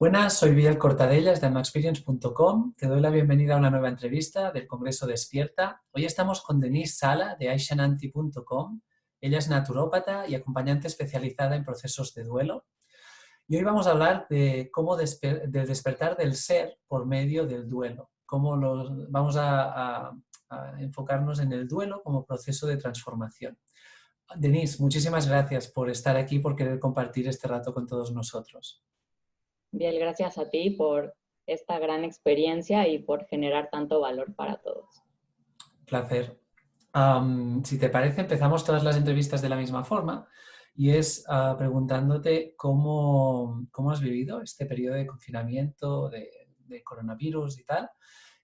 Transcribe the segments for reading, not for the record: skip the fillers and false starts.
Buenas, soy Vidal Cortadellas de amaxperience.com. Te doy la bienvenida a una nueva entrevista del Congreso Despierta. Hoy estamos con Denise Sala de aishananti.com. Ella es naturópata y acompañante especializada en procesos de duelo. Y hoy vamos a hablar de cómo del despertar del ser por medio del duelo. Vamos a enfocarnos en el duelo como proceso de transformación. Denise, muchísimas gracias por estar aquí, por querer compartir este rato con todos nosotros. Bien, gracias a ti por esta gran experiencia y por generar tanto valor para todos. Placer. Si te parece, empezamos todas las entrevistas de la misma forma y es preguntándote cómo has vivido este periodo de confinamiento, de coronavirus y tal,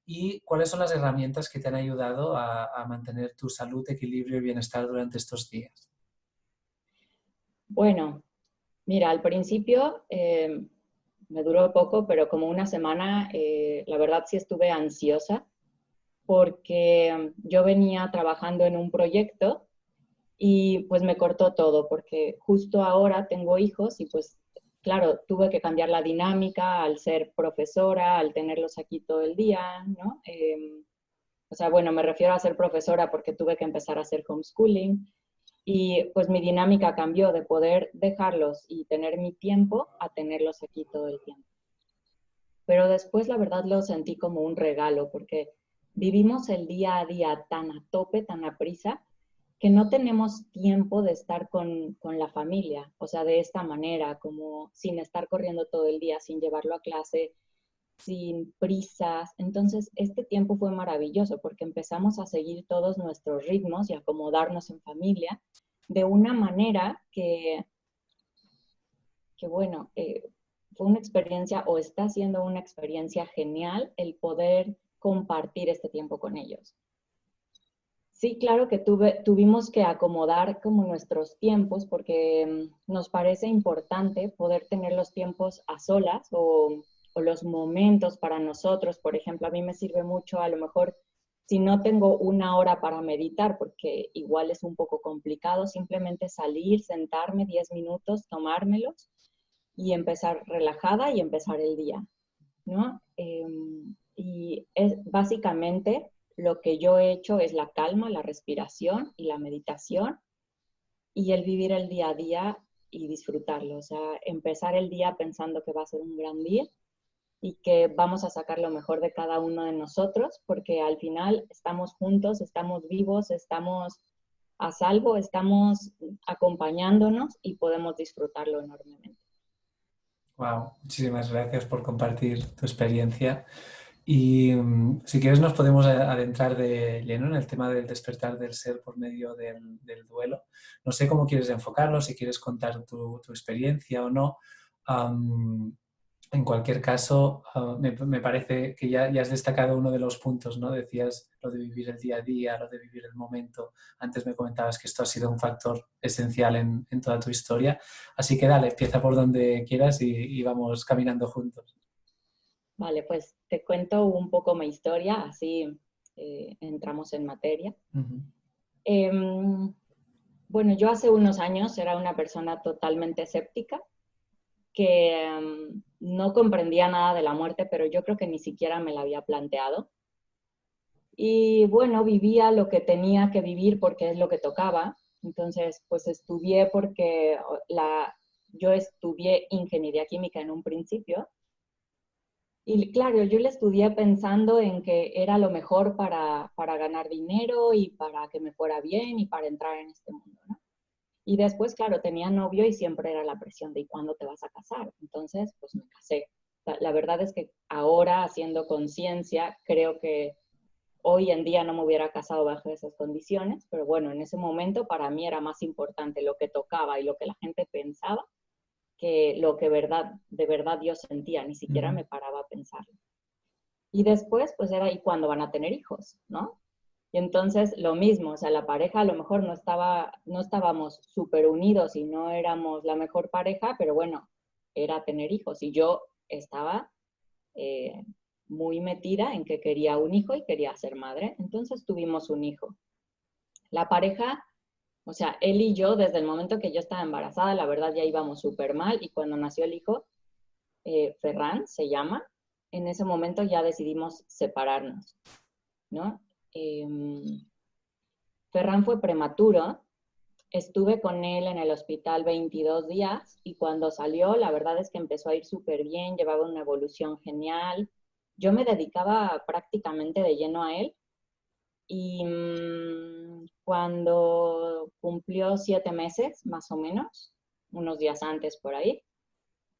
y cuáles son las herramientas que te han ayudado a mantener tu salud, equilibrio y bienestar durante estos días. Bueno, mira, al principio me duró poco, pero como una semana, la verdad sí estuve ansiosa porque yo venía trabajando en un proyecto y pues me cortó todo porque justo ahora tengo hijos y pues claro, tuve que cambiar la dinámica al ser profesora, al tenerlos aquí todo el día, ¿no? O sea, bueno, me refiero a ser profesora porque tuve que empezar a hacer homeschooling y pues mi dinámica cambió de poder dejarlos y tener mi tiempo a tenerlos aquí todo el tiempo. Pero después la verdad lo sentí como un regalo porque vivimos el día a día tan a tope, tan a prisa, que no tenemos tiempo de estar con la familia, o sea, de esta manera, como sin estar corriendo todo el día, sin llevarlo a clase, sin prisas. Entonces, este tiempo fue maravilloso porque empezamos a seguir todos nuestros ritmos y acomodarnos en familia de una manera que bueno, fue una experiencia o está siendo una experiencia genial el poder compartir este tiempo con ellos. Sí, claro que tuvimos que acomodar como nuestros tiempos porque nos parece importante poder tener los tiempos a solas o los momentos para nosotros. Por ejemplo, a mí me sirve mucho a lo mejor si no tengo una hora para meditar, porque igual es un poco complicado, simplemente salir, sentarme 10 minutos, tomármelos y empezar relajada y empezar el día, ¿no? Y es básicamente lo que yo he hecho es la calma, la respiración y la meditación y el vivir el día a día y disfrutarlo. O sea, empezar el día pensando que va a ser un gran día y que vamos a sacar lo mejor de cada uno de nosotros, porque al final estamos juntos, estamos vivos, estamos a salvo, estamos acompañándonos y podemos disfrutarlo enormemente. Wow, muchísimas gracias por compartir tu experiencia. Y si quieres nos podemos adentrar de lleno en el tema del despertar del ser por medio del duelo. No sé cómo quieres enfocarlo, si quieres contar tu experiencia o no. En cualquier caso, me parece que ya has destacado uno de los puntos, ¿no? Decías lo de vivir el día a día, lo de vivir el momento. Antes me comentabas que esto ha sido un factor esencial en toda tu historia. Así que dale, empieza por donde quieras y vamos caminando juntos. Vale, pues te cuento un poco mi historia, así entramos en materia. Uh-huh. Bueno, yo hace unos años era una persona totalmente escéptica, que no comprendía nada de la muerte, pero yo creo que ni siquiera me la había planteado. Y bueno, vivía lo que tenía que vivir porque es lo que tocaba. Entonces, pues estudié porque yo estudié ingeniería química en un principio. Y claro, yo la estudié pensando en que era lo mejor para ganar dinero y para que me fuera bien y para entrar en este mundo, ¿no? Y después, claro, tenía novio y siempre era la presión de ¿y cuándo te vas a casar? Entonces, pues me casé. La verdad es que ahora, haciendo conciencia, creo que hoy en día no me hubiera casado bajo esas condiciones, pero bueno, en ese momento para mí era más importante lo que tocaba y lo que la gente pensaba que lo que de verdad yo sentía, ni siquiera me paraba a pensarlo. Y después, pues era, ¿y cuándo van a tener hijos? ¿No? Y entonces lo mismo, o sea, la pareja a lo mejor no estábamos súper unidos y no éramos la mejor pareja, pero bueno, era tener hijos. Y yo estaba eh, muy metida en que quería un hijo y quería ser madre. Entonces tuvimos un hijo. La pareja, o sea, él y yo, desde el momento que yo estaba embarazada, la verdad ya íbamos súper mal y cuando nació el hijo, Ferran se llama. En ese momento ya decidimos separarnos, ¿no? Ferran fue prematuro, estuve con él en el hospital 22 días y cuando salió, la verdad es que empezó a ir súper bien, llevaba una evolución genial. Yo me dedicaba prácticamente de lleno a él y cuando cumplió 7 meses, más o menos, unos días antes por ahí,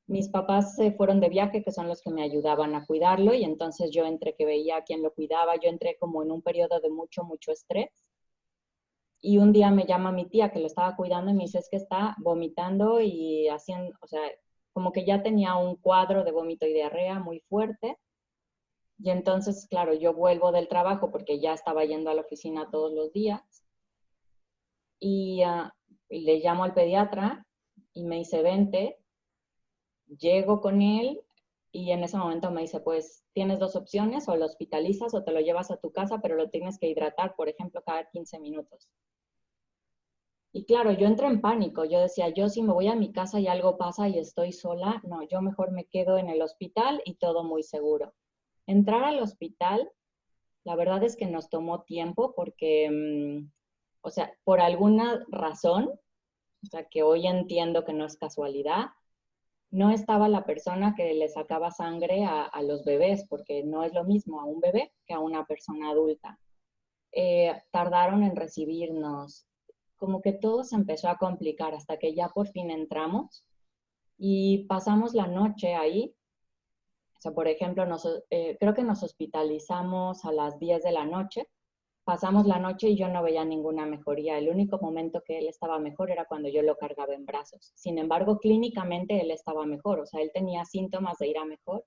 mis papás se fueron de viaje, que son los que me ayudaban a cuidarlo, y entonces yo entre que veía a quién lo cuidaba, yo entré como en un periodo de mucho estrés. Y un día me llama mi tía que lo estaba cuidando y me dice, es que está vomitando y haciendo, o sea, como que ya tenía un cuadro de vómito y diarrea muy fuerte. Y entonces, claro, yo vuelvo del trabajo porque ya estaba yendo a la oficina todos los días y le llamo al pediatra y me dice, vente, llego con él y en ese momento me dice, pues tienes dos opciones, o lo hospitalizas o te lo llevas a tu casa, pero lo tienes que hidratar, por ejemplo, cada 15 minutos. Y claro, yo entré en pánico, yo decía, yo si me voy a mi casa y algo pasa y estoy sola, no, yo mejor me quedo en el hospital y todo muy seguro. Entrar al hospital, la verdad es que nos tomó tiempo porque, o sea, por alguna razón, o sea, que hoy entiendo que no es casualidad, no estaba la persona que le sacaba sangre a los bebés, porque no es lo mismo a un bebé que a una persona adulta. Tardaron en recibirnos, como que todo se empezó a complicar hasta que ya por fin entramos y pasamos la noche ahí. O sea, por ejemplo, creo que nos hospitalizamos a las 10 de la noche. Pasamos la noche y yo no veía ninguna mejoría. El único momento que él estaba mejor era cuando yo lo cargaba en brazos. Sin embargo, clínicamente él estaba mejor. O sea, él tenía síntomas de ir a mejor.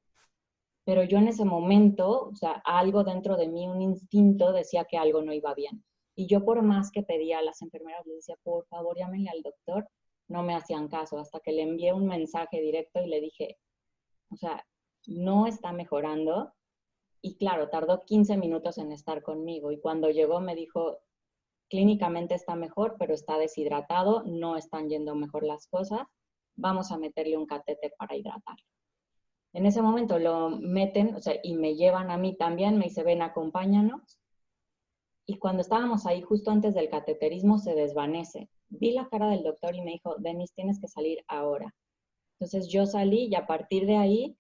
Pero yo en ese momento, o sea, algo dentro de mí, un instinto decía que algo no iba bien. Y yo por más que pedía a las enfermeras, les decía, por favor, llámenle al doctor, no me hacían caso, hasta que le envié un mensaje directo y le dije, o sea, no está mejorando. Y claro, tardó 15 minutos en estar conmigo. Y cuando llegó me dijo, clínicamente está mejor, pero está deshidratado, no están yendo mejor las cosas, vamos a meterle un catéter para hidratar. En ese momento lo meten, o sea, y me llevan a mí también, me dice, ven, acompáñanos. Y cuando estábamos ahí, justo antes del cateterismo, se desvanece. Vi la cara del doctor y me dijo, Denise, tienes que salir ahora. Entonces yo salí y a partir de ahí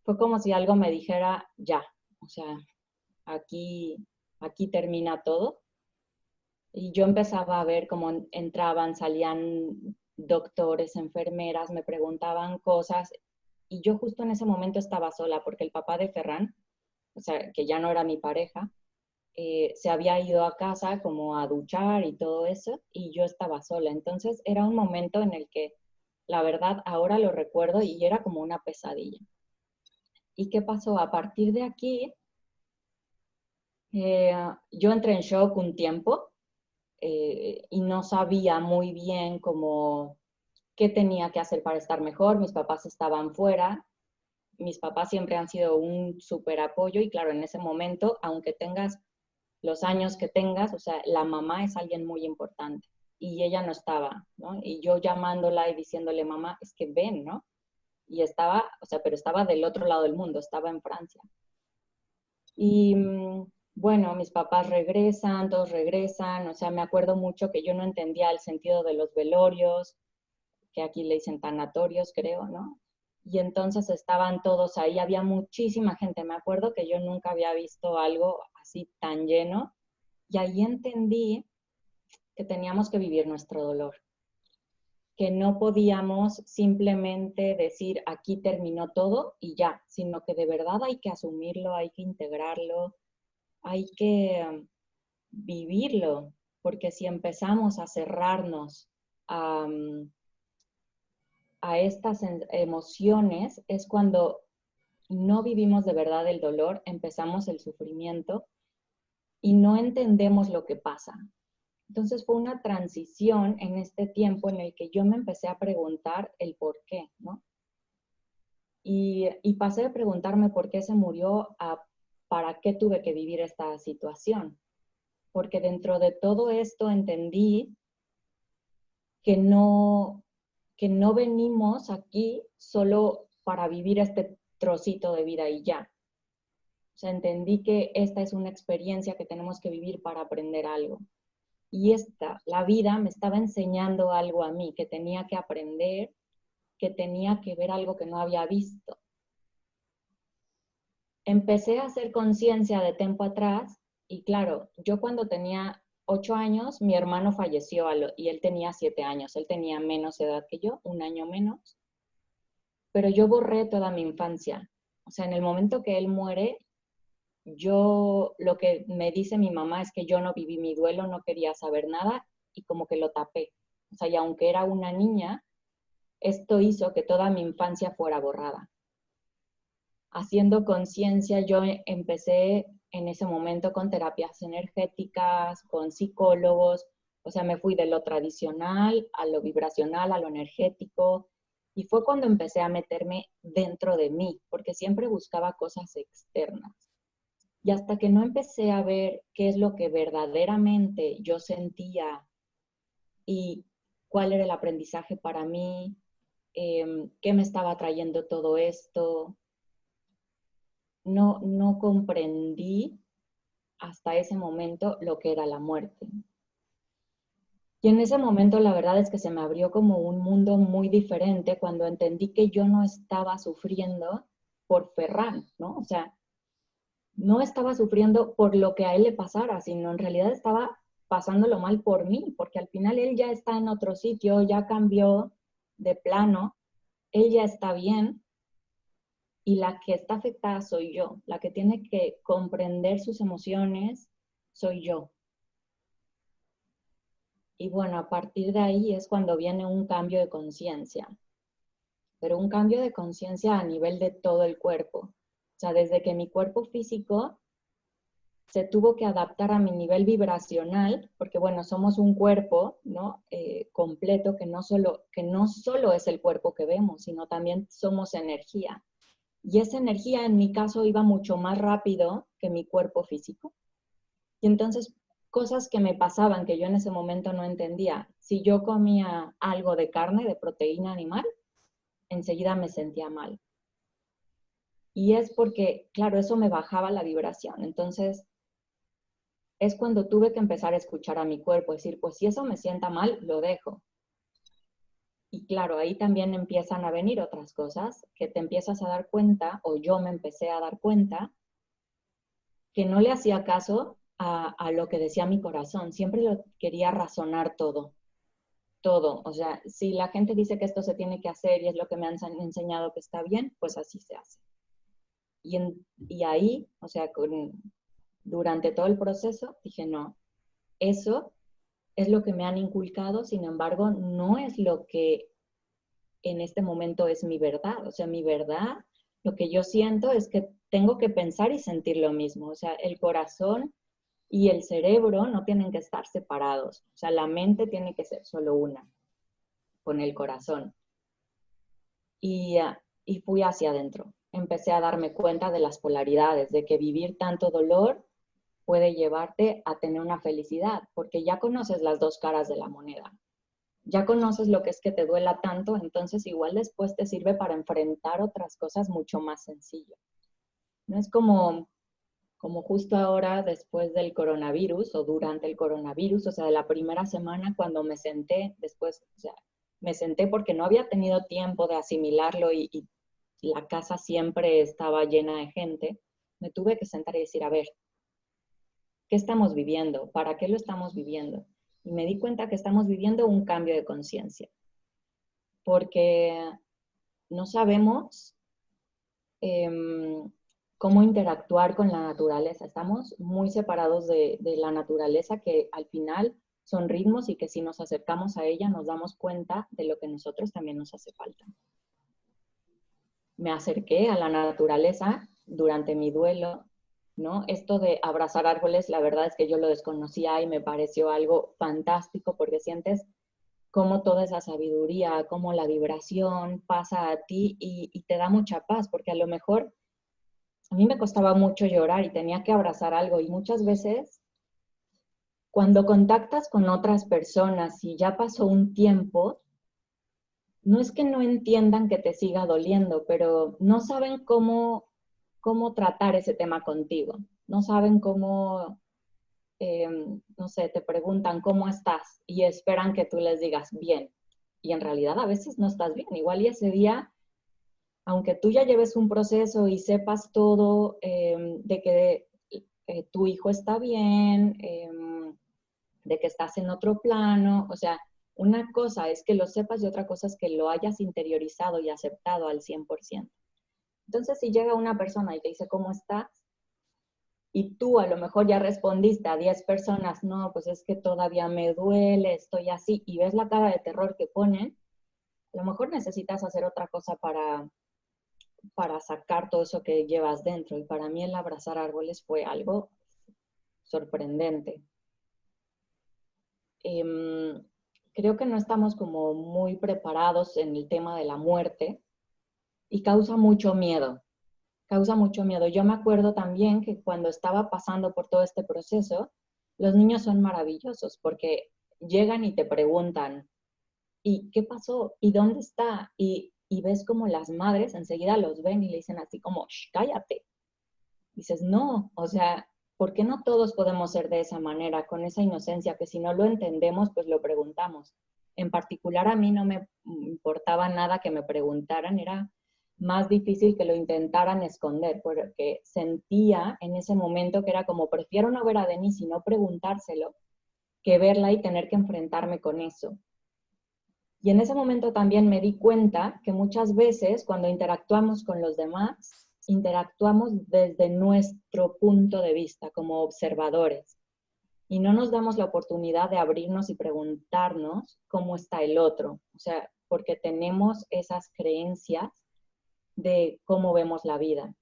fue como si algo me dijera, ya, o sea, aquí, aquí termina todo. Y yo empezaba a ver cómo entraban, salían doctores, enfermeras, me preguntaban cosas. Y yo justo en ese momento estaba sola porque el papá de Ferran, o sea, que ya no era mi pareja, se había ido a casa como a duchar y todo eso, y yo estaba sola. Entonces era un momento en el que, la verdad, ahora lo recuerdo y era como una pesadilla. ¿Y qué pasó? A partir de aquí, yo entré en shock un tiempo y no sabía muy bien cómo qué tenía que hacer para estar mejor. Mis papás estaban fuera, mis papás siempre han sido un súper apoyo y claro, en ese momento, aunque tengas los años que tengas, o sea, la mamá es alguien muy importante y ella no estaba, ¿no? Y yo llamándola y diciéndole, mamá, es que ven, ¿no? Y estaba, o sea, pero estaba del otro lado del mundo, estaba en Francia. Y bueno, mis papás regresan, todos regresan, o sea, me acuerdo mucho que yo no entendía el sentido de los velorios, que aquí le dicen tanatorios, creo, ¿no? Y entonces estaban todos ahí, había muchísima gente, me acuerdo que yo nunca había visto algo así tan lleno, y ahí entendí que teníamos que vivir nuestro dolor, que no podíamos simplemente decir aquí terminó todo y ya, sino que de verdad hay que asumirlo, hay que integrarlo, hay que vivirlo, porque si empezamos a cerrarnos a, a estas emociones, es cuando no vivimos de verdad el dolor, empezamos el sufrimiento y no entendemos lo que pasa. Entonces fue una transición en este tiempo en el que yo me empecé a preguntar el por qué, ¿no? Y pasé de preguntarme por qué se murió a para qué tuve que vivir esta situación. Porque dentro de todo esto entendí que no venimos aquí solo para vivir este trocito de vida y ya. O sea, entendí que esta es una experiencia que tenemos que vivir para aprender algo. Y la vida me estaba enseñando algo a mí, que tenía que aprender, que tenía que ver algo que no había visto. Empecé a hacer conciencia de tiempo atrás y claro, yo cuando tenía 8 años, mi hermano falleció y él tenía 7 años. Él tenía menos edad que yo, un año menos. Pero yo borré toda mi infancia. O sea, en el momento que él muere, lo que me dice mi mamá es que yo no viví mi duelo, no quería saber nada y como que lo tapé. O sea, y aunque era una niña, esto hizo que toda mi infancia fuera borrada. Haciendo conciencia, yo empecé en ese momento con terapias energéticas, con psicólogos, o sea, me fui de lo tradicional a lo vibracional, a lo energético, y fue cuando empecé a meterme dentro de mí, porque siempre buscaba cosas externas. Y hasta que no empecé a ver qué es lo que verdaderamente yo sentía y cuál era el aprendizaje para mí, qué me estaba trayendo todo esto, no comprendí hasta ese momento lo que era la muerte. Y en ese momento la verdad es que se me abrió como un mundo muy diferente cuando entendí que yo no estaba sufriendo por Ferran, ¿no? O sea, no estaba sufriendo por lo que a él le pasara, sino en realidad estaba pasándolo mal por mí, porque al final él ya está en otro sitio, ya cambió de plano, él ya está bien, y la que está afectada soy yo, la que tiene que comprender sus emociones soy yo. Y bueno, a partir de ahí es cuando viene un cambio de conciencia, pero un cambio de conciencia a nivel de todo el cuerpo. O sea, desde que mi cuerpo físico se tuvo que adaptar a mi nivel vibracional, porque bueno, somos un cuerpo, ¿no? Completo, que no solo es el cuerpo que vemos, sino también somos energía. Y esa energía en mi caso iba mucho más rápido que mi cuerpo físico. Y entonces cosas que me pasaban que yo en ese momento no entendía. Si yo comía algo de carne, de proteína animal, enseguida me sentía mal. Y es porque, claro, eso me bajaba la vibración. Entonces es cuando tuve que empezar a escuchar a mi cuerpo, decir, pues si eso me sienta mal, lo dejo. Y claro, ahí también empiezan a venir otras cosas que te empiezas a dar cuenta, o yo me empecé a dar cuenta, que no le hacía caso a lo que decía mi corazón. Siempre lo quería razonar todo. Todo. O sea, si la gente dice que esto se tiene que hacer y es lo que me han enseñado que está bien, pues así se hace. Y ahí, o sea, durante todo el proceso, dije, no, eso es lo que me han inculcado, sin embargo, no es lo que en este momento es mi verdad. O sea, mi verdad, lo que yo siento es que tengo que pensar y sentir lo mismo. O sea, el corazón y el cerebro no tienen que estar separados. O sea, la mente tiene que ser solo una, con el corazón. Y fui hacia adentro. Empecé a darme cuenta de las polaridades, de que vivir tanto dolor puede llevarte a tener una felicidad, porque ya conoces las dos caras de la moneda. Ya conoces lo que es que te duela tanto, entonces igual después te sirve para enfrentar otras cosas mucho más sencillo. No es como justo ahora después del coronavirus o durante el coronavirus, o sea, de la primera semana cuando me senté, después, o sea, me senté porque no había tenido tiempo de asimilarlo y la casa siempre estaba llena de gente, me tuve que sentar y decir, a ver, ¿qué estamos viviendo? ¿Para qué lo estamos viviendo? Y me di cuenta que estamos viviendo un cambio de conciencia, porque no sabemos cómo interactuar con la naturaleza. Estamos muy separados de la naturaleza, que al final son ritmos y que si nos acercamos a ella nos damos cuenta de lo que a nosotros también nos hace falta. Me acerqué a la naturaleza durante mi duelo, ¿no? Esto de abrazar árboles, la verdad es que yo lo desconocía y me pareció algo fantástico porque sientes cómo toda esa sabiduría, cómo la vibración pasa a ti y te da mucha paz, porque a lo mejor a mí me costaba mucho llorar y tenía que abrazar algo y muchas veces cuando contactas con otras personas y ya pasó un tiempo, no es que no entiendan que te siga doliendo, pero no saben cómo tratar ese tema contigo. No saben cómo, no sé, te preguntan cómo estás y esperan que tú les digas bien. Y en realidad a veces no estás bien. Igual y ese día, aunque tú ya lleves un proceso y sepas todo de que tu hijo está bien, de que estás en otro plano, o sea, una cosa es que lo sepas y otra cosa es que lo hayas interiorizado y aceptado al 100%. Entonces, si llega una persona y te dice, ¿cómo estás? Y tú a lo mejor ya respondiste a 10 personas, no, pues es que todavía me duele, estoy así, y ves la cara de terror que ponen, a lo mejor necesitas hacer otra cosa para sacar todo eso que llevas dentro. Y para mí el abrazar árboles fue algo sorprendente. Creo que no estamos como muy preparados en el tema de la muerte y causa mucho miedo. Causa mucho miedo. Yo me acuerdo también que cuando estaba pasando por todo este proceso, los niños son maravillosos porque llegan y te preguntan, ¿y qué pasó? ¿Y dónde está? Y ves como las madres enseguida los ven y le dicen así como, "Shh, cállate". Dices, no, o sea, ¿por qué no todos podemos ser de esa manera, con esa inocencia, que si no lo entendemos, pues lo preguntamos? En particular a mí no me importaba nada que me preguntaran, era más difícil que lo intentaran esconder, porque sentía en ese momento que era como, prefiero no ver a Denise y no preguntárselo, que verla y tener que enfrentarme con eso. Y en ese momento también me di cuenta que muchas veces cuando interactuamos con los demás, interactuamos desde nuestro punto de vista como observadores y no nos damos la oportunidad de abrirnos y preguntarnos cómo está el otro. O sea, porque tenemos esas creencias de cómo vemos la vida.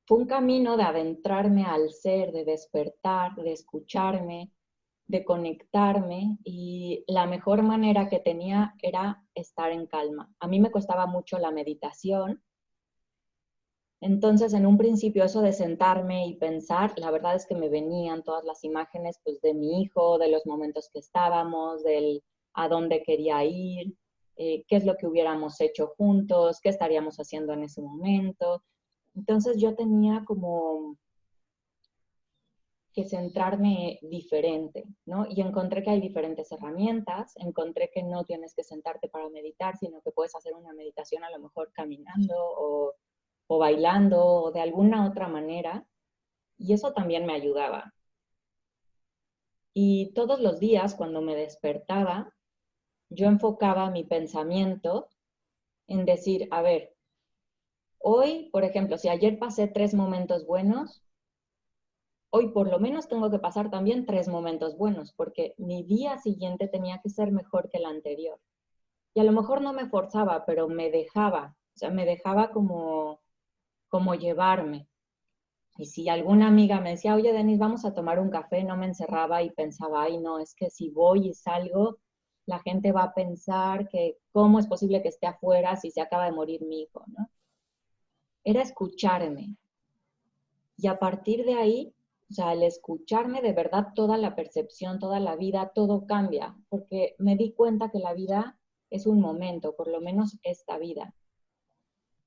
Fue un camino de adentrarme al ser, de despertar, de escucharme, de conectarme, y la mejor manera que tenía era estar en calma. A mí me costaba mucho la meditación, entonces en un principio eso de sentarme y pensar, la verdad es que me venían todas las imágenes pues de mi hijo, de los momentos que estábamos, del a dónde quería ir, qué es lo que hubiéramos hecho juntos, qué estaríamos haciendo en ese momento. Entonces yo tenía como que centrarme diferente, ¿no? Y encontré que hay diferentes herramientas, encontré que no tienes que sentarte para meditar, sino que puedes hacer una meditación a lo mejor caminando o bailando o de alguna otra manera, y eso también me ayudaba. Y todos los días cuando me despertaba, yo enfocaba mi pensamiento en decir, a ver, hoy, por ejemplo, si ayer pasé 3 momentos buenos, hoy por lo menos tengo que pasar también 3 momentos buenos, porque mi día siguiente tenía que ser mejor que el anterior. Y a lo mejor no me forzaba, pero me dejaba, o sea, me dejaba como llevarme. Y si alguna amiga me decía, oye, Denise, vamos a tomar un café, no me encerraba y pensaba, ay, no, es que si voy y salgo, la gente va a pensar que cómo es posible que esté afuera si se acaba de morir mi hijo, ¿no? Era escucharme. Y a partir de ahí, o sea, al escucharme de verdad, toda la percepción, toda la vida, todo cambia, porque me di cuenta que la vida es un momento, por lo menos esta vida,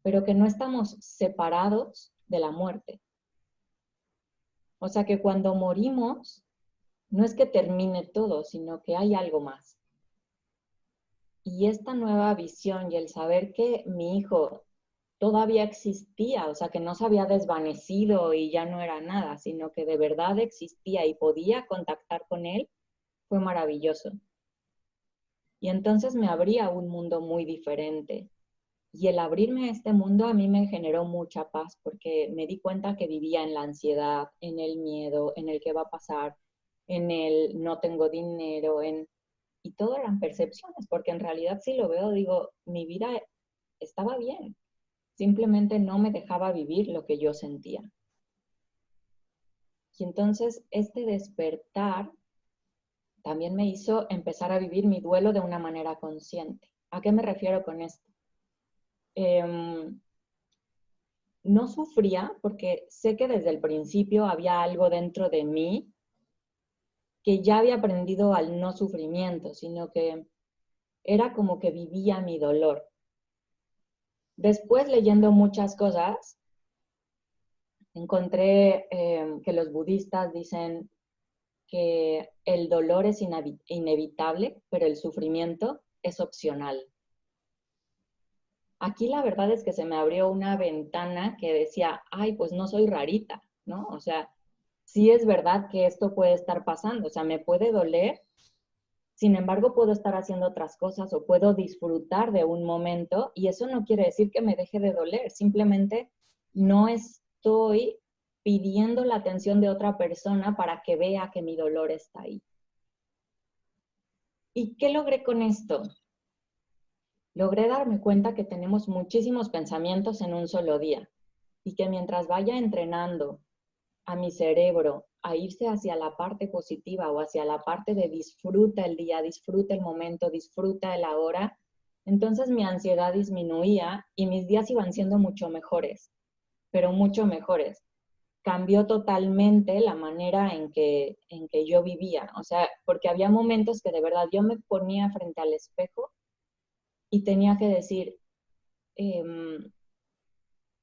pero que no estamos separados de la muerte. O sea, que cuando morimos, no es que termine todo, sino que hay algo más. Y esta nueva visión y el saber que mi hijo todavía existía, o sea, que no se había desvanecido y ya no era nada, sino que de verdad existía y podía contactar con él, fue maravilloso. Y entonces me abría un mundo muy diferente. Y el abrirme a este mundo a mí me generó mucha paz porque me di cuenta que vivía en la ansiedad, en el miedo, en el qué va a pasar, en el no tengo dinero, y todo eran percepciones, porque en realidad si lo veo, digo, mi vida estaba bien, simplemente no me dejaba vivir lo que yo sentía. Y entonces este despertar también me hizo empezar a vivir mi duelo de una manera consciente. ¿A qué me refiero con esto? No sufría porque sé que desde el principio había algo dentro de mí que ya había aprendido al no sufrimiento, sino que era como que vivía mi dolor. Después, leyendo muchas cosas, encontré que los budistas dicen que el dolor es inevitable, pero el sufrimiento es opcional. Aquí la verdad es que se me abrió una ventana que decía, ay, pues no soy rarita, ¿no? O sea, sí es verdad que esto puede estar pasando, o sea, me puede doler, sin embargo puedo estar haciendo otras cosas o puedo disfrutar de un momento y eso no quiere decir que me deje de doler, simplemente no estoy pidiendo la atención de otra persona para que vea que mi dolor está ahí. ¿Y qué logré con esto? Logré darme cuenta que tenemos muchísimos pensamientos en un solo día y que mientras vaya entrenando a mi cerebro a irse hacia la parte positiva o hacia la parte de disfruta el día, disfruta el momento, disfruta el ahora, entonces mi ansiedad disminuía y mis días iban siendo mucho mejores, pero mucho mejores. Cambió totalmente la manera en que yo vivía, o sea, porque había momentos que de verdad yo me ponía frente al espejo y tenía que decir,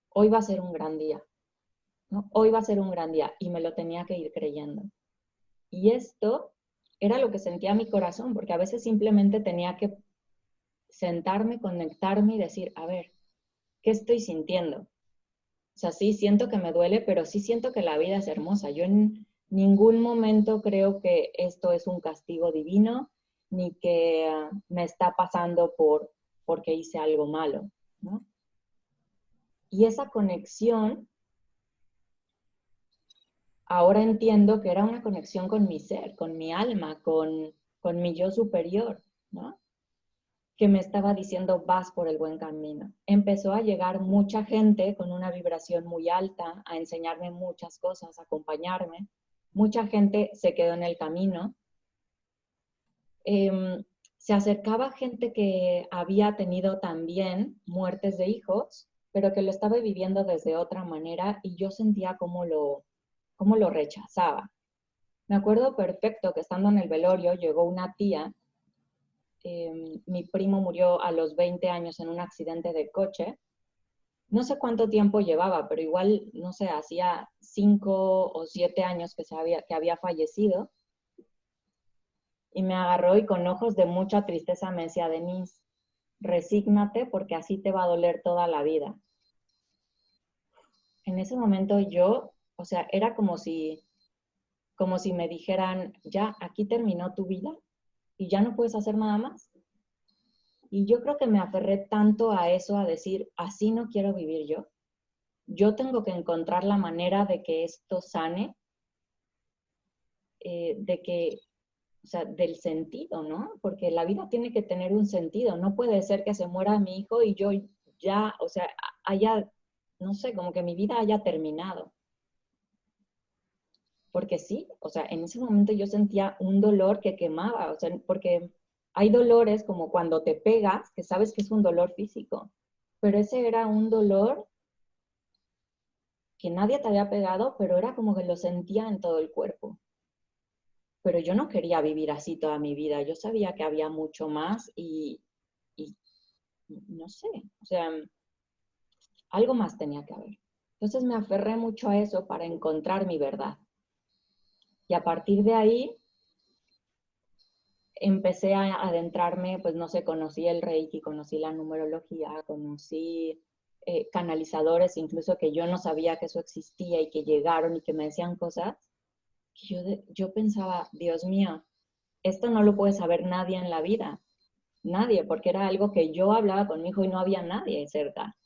hoy va a ser un gran día, ¿no? Hoy va a ser un gran día y me lo tenía que ir creyendo. Y esto era lo que sentía mi corazón, porque a veces simplemente tenía que sentarme, conectarme y decir, a ver, ¿qué estoy sintiendo? O sea, sí siento que me duele, pero sí siento que la vida es hermosa. Yo en ningún momento creo que esto es un castigo divino, ni que me está pasando porque hice algo malo, ¿no? Y esa conexión, ahora entiendo que era una conexión con mi ser, con mi alma, con mi yo superior, ¿no? Que me estaba diciendo, vas por el buen camino. Empezó a llegar mucha gente con una vibración muy alta, a enseñarme muchas cosas, a acompañarme. Mucha gente se quedó en el camino. Se acercaba gente que había tenido también muertes de hijos, pero que lo estaba viviendo desde otra manera y yo sentía cómo lo rechazaba. Me acuerdo perfecto que estando en el velorio llegó una tía, mi primo murió a los 20 años en un accidente de coche. No sé cuánto tiempo llevaba, pero igual, no sé, hacía 5 o 7 años que había fallecido. Y me agarró y con ojos de mucha tristeza me decía, Denise, resígnate porque así te va a doler toda la vida. En ese momento yo, o sea, era como si me dijeran, ya, aquí terminó tu vida y ya no puedes hacer nada más. Y yo creo que me aferré tanto a eso, a decir, así no quiero vivir yo. Yo tengo que encontrar la manera de que esto sane, de que, o sea, del sentido, ¿no? Porque la vida tiene que tener un sentido. No puede ser que se muera mi hijo y yo ya, o sea, haya, no sé, como que mi vida haya terminado. Porque sí, o sea, en ese momento yo sentía un dolor que quemaba, o sea, porque hay dolores como cuando te pegas, que sabes que es un dolor físico, pero ese era un dolor que nadie te había pegado, pero era como que lo sentía en todo el cuerpo. Pero yo no quería vivir así toda mi vida, yo sabía que había mucho más y no sé, o sea, algo más tenía que haber. Entonces me aferré mucho a eso para encontrar mi verdad. Y a partir de ahí empecé a adentrarme, pues no sé, conocí el Reiki, conocí la numerología, conocí canalizadores, incluso que yo no sabía que eso existía y que llegaron y que me decían cosas, que yo pensaba, Dios mío, esto no lo puede saber nadie en la vida, nadie, porque era algo que yo hablaba con mi hijo y no había nadie cerca,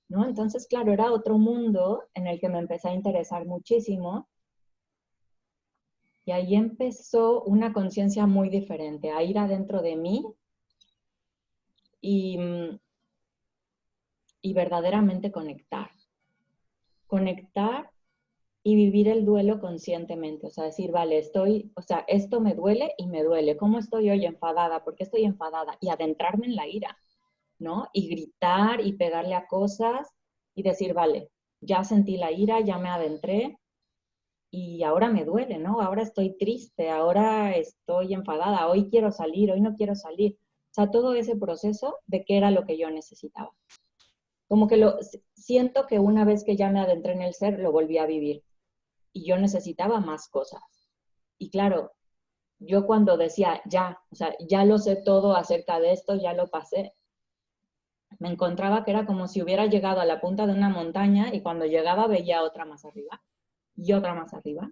¿no? Entonces, claro, era otro mundo en el que me empecé a interesar muchísimo. Y ahí empezó una conciencia muy diferente, a ir adentro de mí y, y verdaderamente conectar. Conectar y vivir el duelo conscientemente. O sea, decir, vale, o sea, esto me duele y me duele. ¿Cómo estoy hoy enfadada? ¿Por qué estoy enfadada? Y adentrarme en la ira, ¿no? Y gritar y pegarle a cosas y decir, vale, ya sentí la ira, ya me adentré y ahora me duele, ¿no? Ahora estoy triste, ahora estoy enfadada, hoy quiero salir, hoy no quiero salir. sea, todo ese proceso de qué era lo que yo necesitaba. Como que siento que una vez que ya me adentré en el ser, lo volví a vivir. Y yo necesitaba más cosas. Y claro, yo cuando decía, ya, o sea, ya lo sé todo acerca de esto, ya lo pasé, me encontraba que era como si hubiera llegado a la punta de una montaña y cuando llegaba veía otra más arriba y otra más arriba.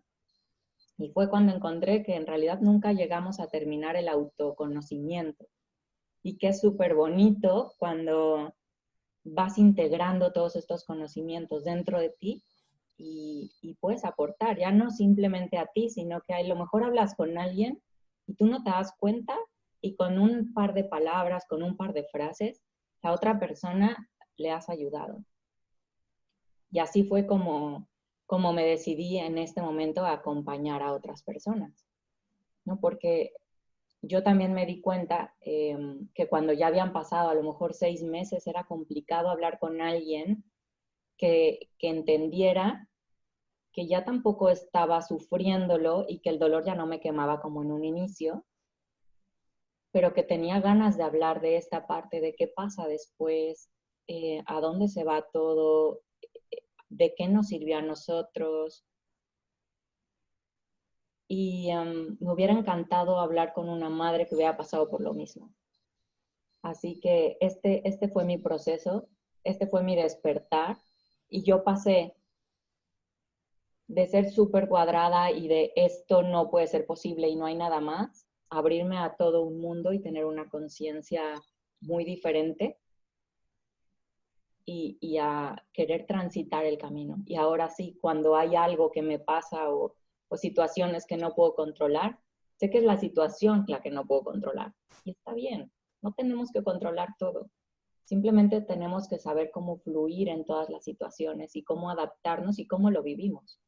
Y fue cuando encontré que en realidad nunca llegamos a terminar el autoconocimiento. Y que es súper bonito cuando vas integrando todos estos conocimientos dentro de ti y puedes aportar, ya no simplemente a ti, sino que a lo mejor hablas con alguien y tú no te das cuenta y con un par de palabras, con un par de frases, la otra persona le has ayudado. Y así fue como me decidí en este momento a acompañar a otras personas, ¿no? Porque yo también me di cuenta que cuando ya habían pasado a lo mejor 6 meses era complicado hablar con alguien que entendiera que ya tampoco estaba sufriéndolo y que el dolor ya no me quemaba como en un inicio, pero que tenía ganas de hablar de esta parte, de qué pasa después, a dónde se va todo, de qué nos sirvió a nosotros. Y me hubiera encantado hablar con una madre que hubiera pasado por lo mismo. Así que este fue mi proceso, este fue mi despertar, y yo pasé de ser súper cuadrada y de esto no puede ser posible y no hay nada más, abrirme a todo un mundo y tener una conciencia muy diferente y a querer transitar el camino. Y ahora sí, cuando hay algo que me pasa o situaciones que no puedo controlar, sé que es la situación la que no puedo controlar. Y está bien, no tenemos que controlar todo. Simplemente tenemos que saber cómo fluir en todas las situaciones y cómo adaptarnos y cómo lo vivimos.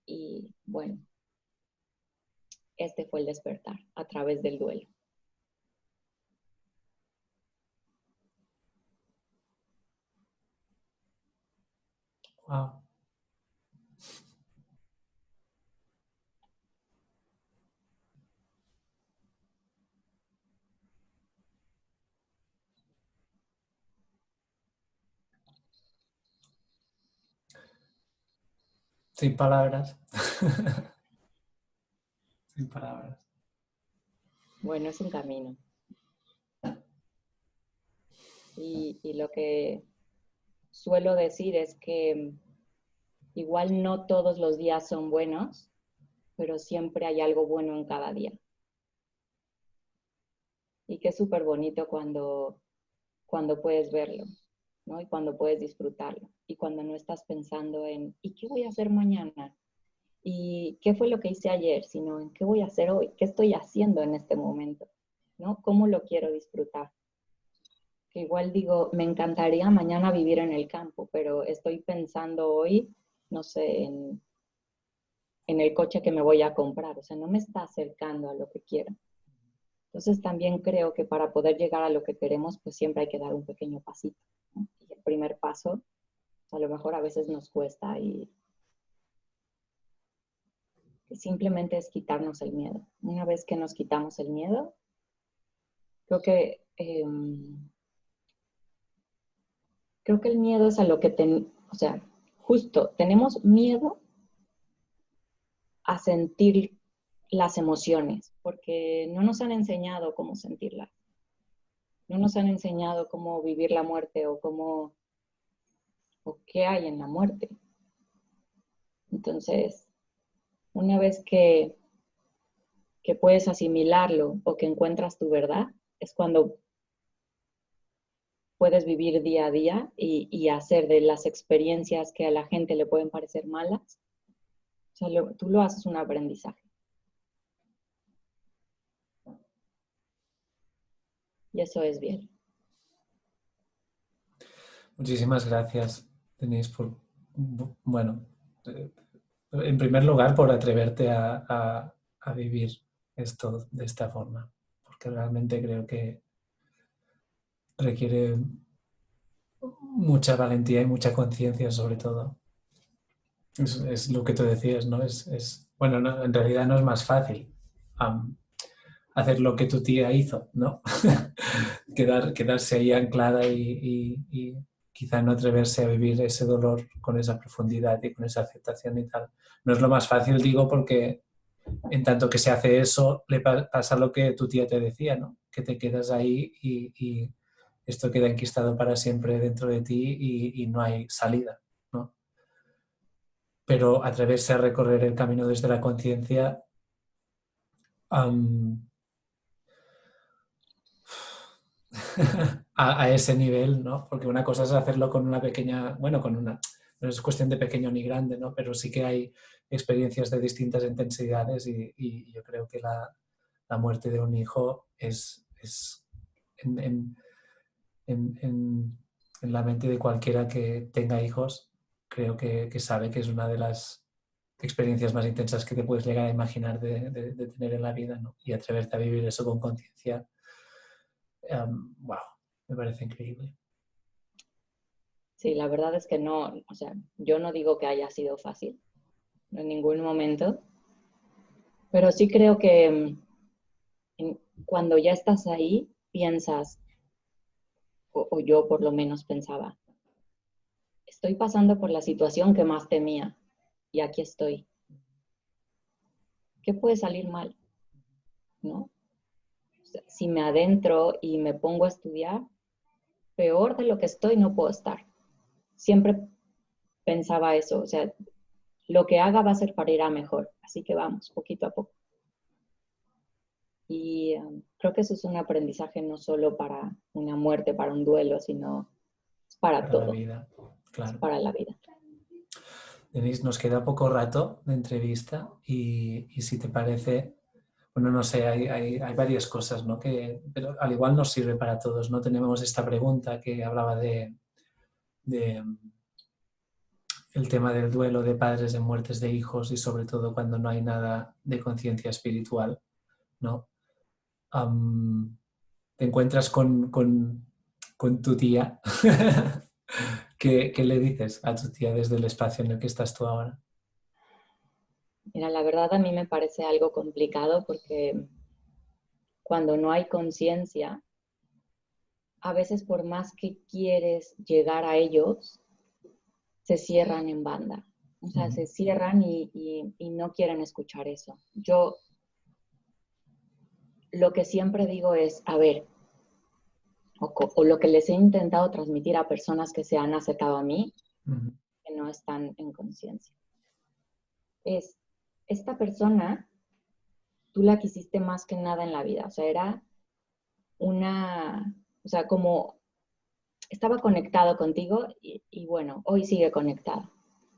Y bueno, este fue el despertar a través del duelo. Wow. Sin palabras. Sin palabras. Bueno, es un camino. Y lo que suelo decir es que igual no todos los días son buenos, pero siempre hay algo bueno en cada día. Y que es súper bonito cuando puedes verlo, ¿no? Y cuando puedes disfrutarlo. Y cuando no estás pensando en, ¿y qué voy a hacer mañana? ¿Y qué fue lo que hice ayer? Sino en qué voy a hacer hoy, qué estoy haciendo en este momento, ¿no? ¿Cómo lo quiero disfrutar? Que igual digo, me encantaría mañana vivir en el campo, pero estoy pensando hoy, no sé, en el coche que me voy a comprar, o sea, no me está acercando a lo que quiero. Entonces también creo que para poder llegar a lo que queremos, pues siempre hay que dar un pequeño pasito, ¿no? Y el primer paso, a lo mejor a veces nos cuesta y simplemente es quitarnos el miedo. Una vez que nos quitamos el miedo, creo que, creo que el miedo es a lo que, o sea, justo tenemos miedo a sentir las emociones, porque no nos han enseñado cómo sentirlas. No nos han enseñado cómo vivir la muerte o cómo, o qué hay en la muerte. Entonces, una vez que puedes asimilarlo o que encuentras tu verdad, es cuando puedes vivir día a día y hacer de las experiencias que a la gente le pueden parecer malas, o sea, tú lo haces un aprendizaje. Y eso es bien. Muchísimas gracias, Denise, por, bueno, en primer lugar, por atreverte a vivir esto de esta forma, porque realmente creo que requiere mucha valentía y mucha conciencia sobre todo. Es lo que tú decías, ¿no? Bueno, no, en realidad no es más fácil hacer lo que tu tía hizo, ¿no? Quedarse ahí anclada y quizá no atreverse a vivir ese dolor con esa profundidad y con esa aceptación y tal. No es lo más fácil, digo, porque en tanto que se hace eso, le pasa lo que tu tía te decía, ¿no? Que te quedas ahí y esto queda enquistado para siempre dentro de ti y no hay salida, ¿no? Pero atreverse a recorrer el camino desde la conciencia a ese nivel, ¿no? Porque una cosa es hacerlo con una pequeña, bueno, no es cuestión de pequeño ni grande, ¿no? Pero sí que hay experiencias de distintas intensidades y yo creo que la muerte de un hijo es en, en- en la mente de cualquiera que tenga hijos, creo que sabe que es una de las experiencias más intensas que te puedes llegar a imaginar de tener en la vida, ¿no? Y atreverte a vivir eso con conciencia, wow, me parece increíble. Sí, la verdad es que no, o sea, yo no digo que haya sido fácil en ningún momento, pero sí creo que cuando ya estás ahí, piensas, o yo por lo menos pensaba, estoy pasando por la situación que más temía y aquí estoy. ¿Qué puede salir mal? ¿No? O sea, si me adentro y me pongo a estudiar, peor de lo que estoy no puedo estar. Siempre pensaba eso, o sea, lo que haga va a ser para ir a mejor, así que vamos, poquito a poco. Y creo que eso es un aprendizaje no solo para una muerte, para un duelo, sino para Para la todo, vida, es claro. para la vida. Denise, nos queda poco rato de entrevista y si te parece, bueno, no sé, hay varias cosas, ¿no? Pero al igual nos sirve para todos, ¿no? Tenemos esta pregunta que hablaba de el tema del duelo de padres en muertes de hijos y sobre todo cuando no hay nada de conciencia espiritual, ¿no? Um, Te encuentras con tu tía. ¿Qué le dices a tu tía desde el espacio en el que estás tú ahora? Mira, la verdad a mí me parece algo complicado porque cuando no hay conciencia, a veces por más que quieres llegar a ellos, se cierran en banda. O sea, se cierran y no quieren escuchar eso. Yo lo que siempre digo es, a ver, o lo que les he intentado transmitir a personas que se han acercado a mí, que no están en conciencia, es, esta persona, tú la quisiste más que nada en la vida. O sea, era o sea, como estaba conectado contigo y bueno, hoy sigue conectado.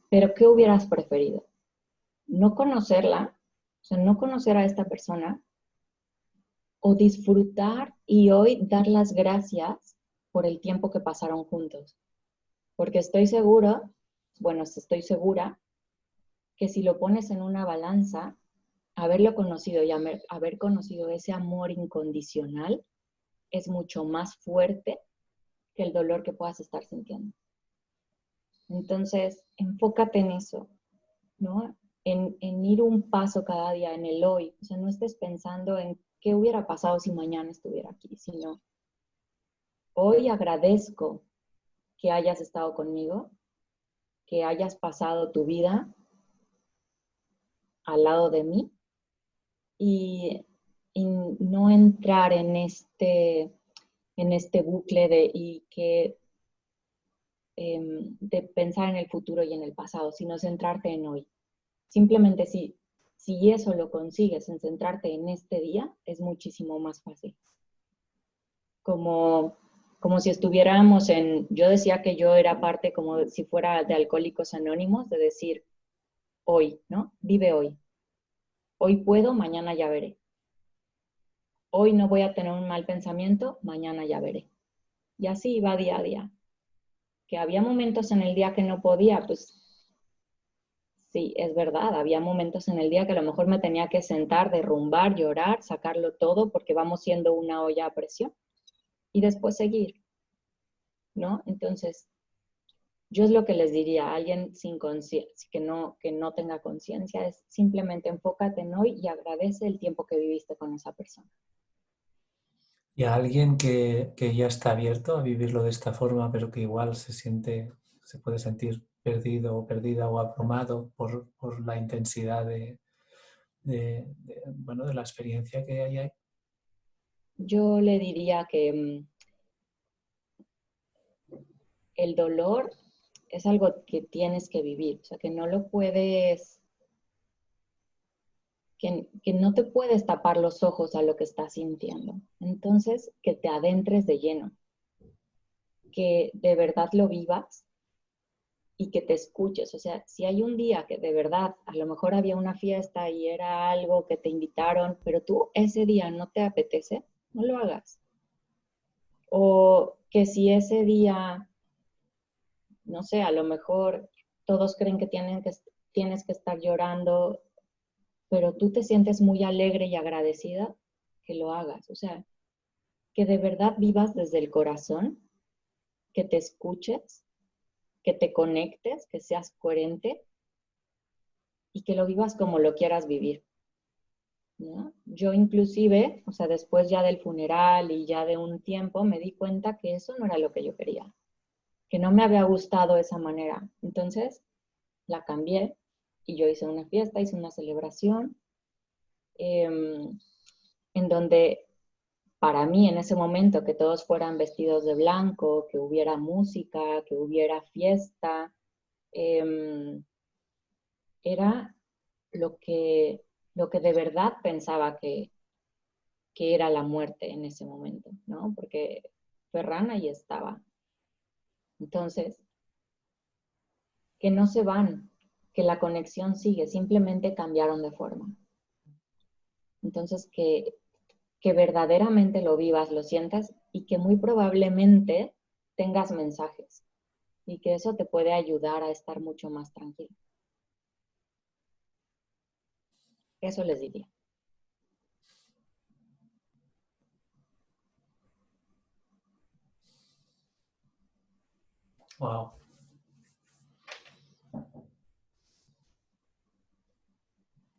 Pero ¿qué hubieras preferido? ¿No conocerla? O sea, no conocer a esta persona o disfrutar y hoy dar las gracias por el tiempo que pasaron juntos. Porque estoy seguro, bueno, estoy segura que si lo pones en una balanza, haberlo conocido y haber conocido ese amor incondicional es mucho más fuerte que el dolor que puedas estar sintiendo. Entonces, enfócate en eso, ¿no? En ir un paso cada día, en el hoy. O sea, no estés pensando en qué hubiera pasado si mañana estuviera aquí, sino hoy agradezco que hayas estado conmigo, que hayas pasado tu vida al lado de mí y, y no entrar en este bucle de pensar en el futuro y en el pasado, sino centrarte en hoy. Simplemente si eso lo consigues en centrarte en este día, es muchísimo más fácil. Como si estuviéramos yo decía que yo era parte como si fuera de Alcohólicos Anónimos, de decir hoy, ¿no? Vive hoy. Hoy puedo, mañana ya veré. Hoy no voy a tener un mal pensamiento, mañana ya veré. Y así iba día a día. Que había momentos en el día que no podía, pues sí, es verdad, había momentos en el día que a lo mejor me tenía que sentar, derrumbar, llorar, sacarlo todo, porque vamos siendo una olla a presión. Y después seguir, ¿no? Entonces, Yo es lo que les diría a alguien sin que no tenga conciencia, es simplemente enfócate en hoy y agradece el tiempo que viviste con esa persona. Y a alguien que ya está abierto a vivirlo de esta forma, pero que igual se puede sentir perdido o perdida o abrumado por la intensidad bueno, de la experiencia que hay ahí. Yo le diría que el dolor es algo que tienes que vivir, o sea, que no lo puedes, que no te puedes tapar los ojos a lo que estás sintiendo. Entonces, que te adentres de lleno, que de verdad lo vivas y que te escuches. O sea, si hay un día que de verdad, a lo mejor había una fiesta y era algo que te invitaron, pero tú ese día no te apetece, no lo hagas. O que si ese día, no sé, a lo mejor todos creen que tienes que estar llorando, pero tú te sientes muy alegre y agradecida, que lo hagas. O sea, que de verdad vivas desde el corazón, que te escuches, que te conectes, que seas coherente y que lo vivas como lo quieras vivir, ¿no? Yo inclusive, o sea, después ya del funeral y ya de un tiempo, me di cuenta que eso no era lo que yo quería, que no me había gustado esa manera. Entonces, la cambié y yo hice una fiesta, hice una celebración, en donde para mí en ese momento que todos fueran vestidos de blanco, que hubiera música, que hubiera fiesta, era lo lo que de verdad pensaba que era la muerte en ese momento, ¿no? Porque Ferran ahí estaba. Entonces, que no se van, que la conexión sigue, simplemente cambiaron de forma. Entonces, que verdaderamente lo vivas, lo sientas y que muy probablemente tengas mensajes y que eso te puede ayudar a estar mucho más tranquilo. Eso les diría. Wow,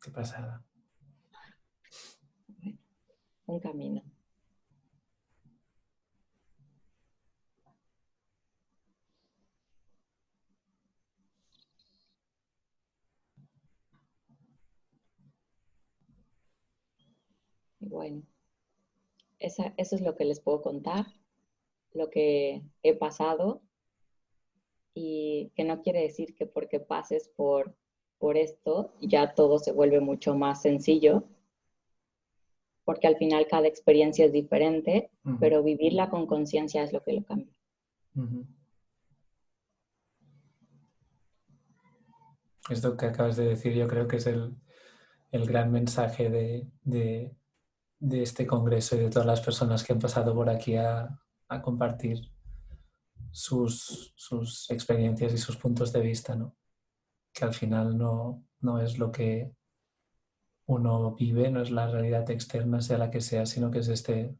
qué pasada. Bueno, un camino. Y bueno, eso es lo que les puedo contar, lo que he pasado y que no quiere decir que porque pases por esto ya todo se vuelve mucho más sencillo, porque al final cada experiencia es diferente, pero vivirla con conciencia es lo que lo cambia. Esto que acabas de decir yo creo que es el gran mensaje de este congreso y de todas las personas que han pasado por aquí a compartir sus experiencias y sus puntos de vista, ¿no? Que al final no es lo que uno vive, no es la realidad externa, sea la que sea, sino que es este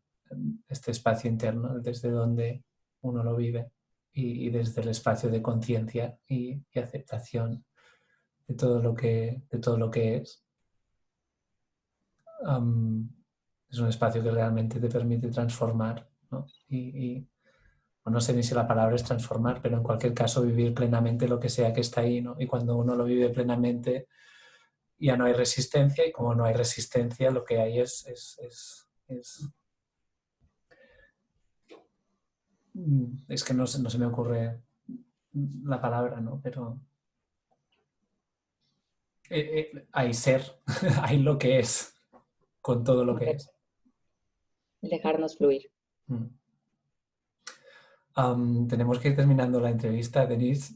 espacio interno desde donde uno lo vive y desde el espacio de conciencia y aceptación de todo lo que es. Es un espacio que realmente te permite transformar, ¿no? No sé ni si la palabra es transformar, pero en cualquier caso vivir plenamente lo que sea que está ahí, ¿no? Y cuando uno lo vive plenamente ya no hay resistencia y como no hay resistencia lo que hay es que no se me ocurre la palabra, ¿no? Pero hay ser, hay lo que es, con todo lo que es. Dejarnos fluir. Tenemos que ir terminando la entrevista, Denise.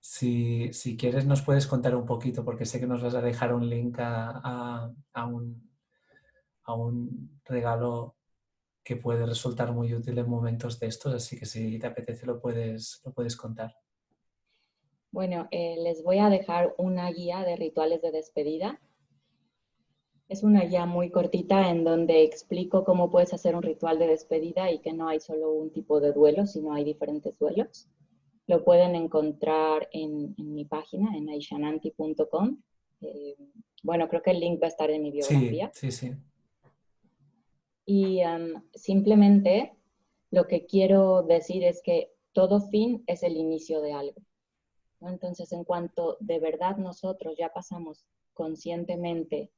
Si quieres nos puedes contar un poquito, porque sé que nos vas a dejar un link a un regalo que puede resultar muy útil en momentos de estos, así que si te apetece lo puedes contar. Bueno, les voy a dejar una guía de rituales de despedida. Es una guía muy cortita en donde explico cómo puedes hacer un ritual de despedida y que no hay solo un tipo de duelo, sino hay diferentes duelos. Lo pueden encontrar en mi página, en aishananti.com. Bueno, creo que el link va a estar en mi Sí, biografía. sí, sí. Y simplemente lo que quiero decir es que todo fin es el inicio de algo, ¿no? Entonces, en cuanto de verdad nosotros ya pasamos conscientemente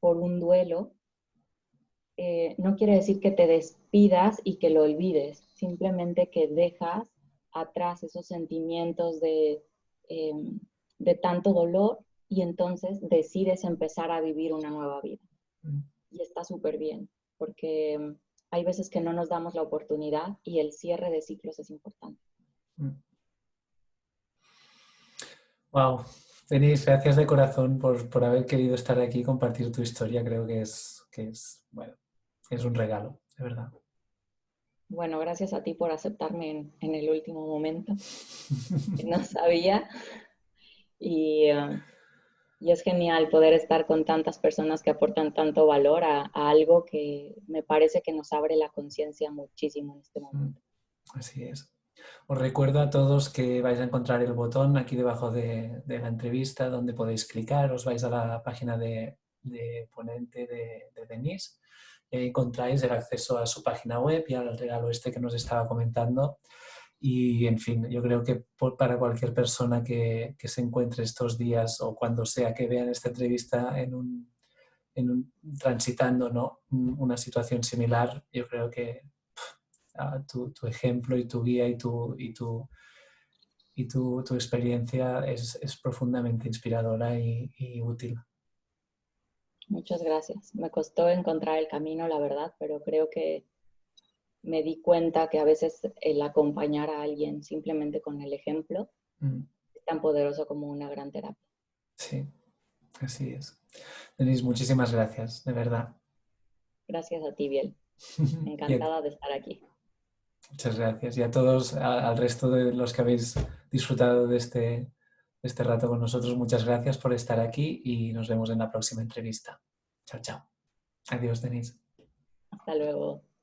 por un duelo, no quiere decir que te despidas y que lo olvides, simplemente que dejas atrás esos sentimientos eh, de tanto dolor y entonces decides empezar a vivir una nueva vida. Mm, Y está súper bien, porque hay veces que no nos damos la oportunidad y el cierre de ciclos es importante. mm. Wow. Denise, gracias de corazón por haber querido estar aquí y compartir tu historia. Creo bueno, es un regalo, de verdad. Bueno, gracias a ti por aceptarme en el último momento, que no sabía. Y, y es genial poder estar con tantas personas que aportan tanto valor a algo que me parece que nos abre la conciencia muchísimo en este Mm, momento. así es. Os recuerdo a todos que vais a encontrar el botón aquí debajo de la entrevista donde podéis clicar, os vais a la página de ponente de Denise y ahí encontráis el acceso a su página web y al regalo este que nos estaba comentando. Y, en fin, yo creo que para cualquier persona que se encuentre estos días o cuando sea que vean esta entrevista transitando, ¿no?, una situación similar, yo creo que tu ejemplo y tu guía tu experiencia es profundamente inspiradora y útil. Muchas gracias. Me costó encontrar el camino, la verdad, pero creo que me di cuenta que a veces el acompañar a alguien simplemente con el ejemplo Mm, es tan poderoso como una gran terapia. sí, así es. Denise, muchísimas gracias, de verdad. Gracias a ti, Biel. Y Encantada de estar aquí. muchas gracias. Y a todos, al resto de los que habéis disfrutado de este rato con nosotros, muchas gracias por estar aquí y nos vemos en la próxima entrevista. Chao, chao. Adiós, Denise. Hasta luego.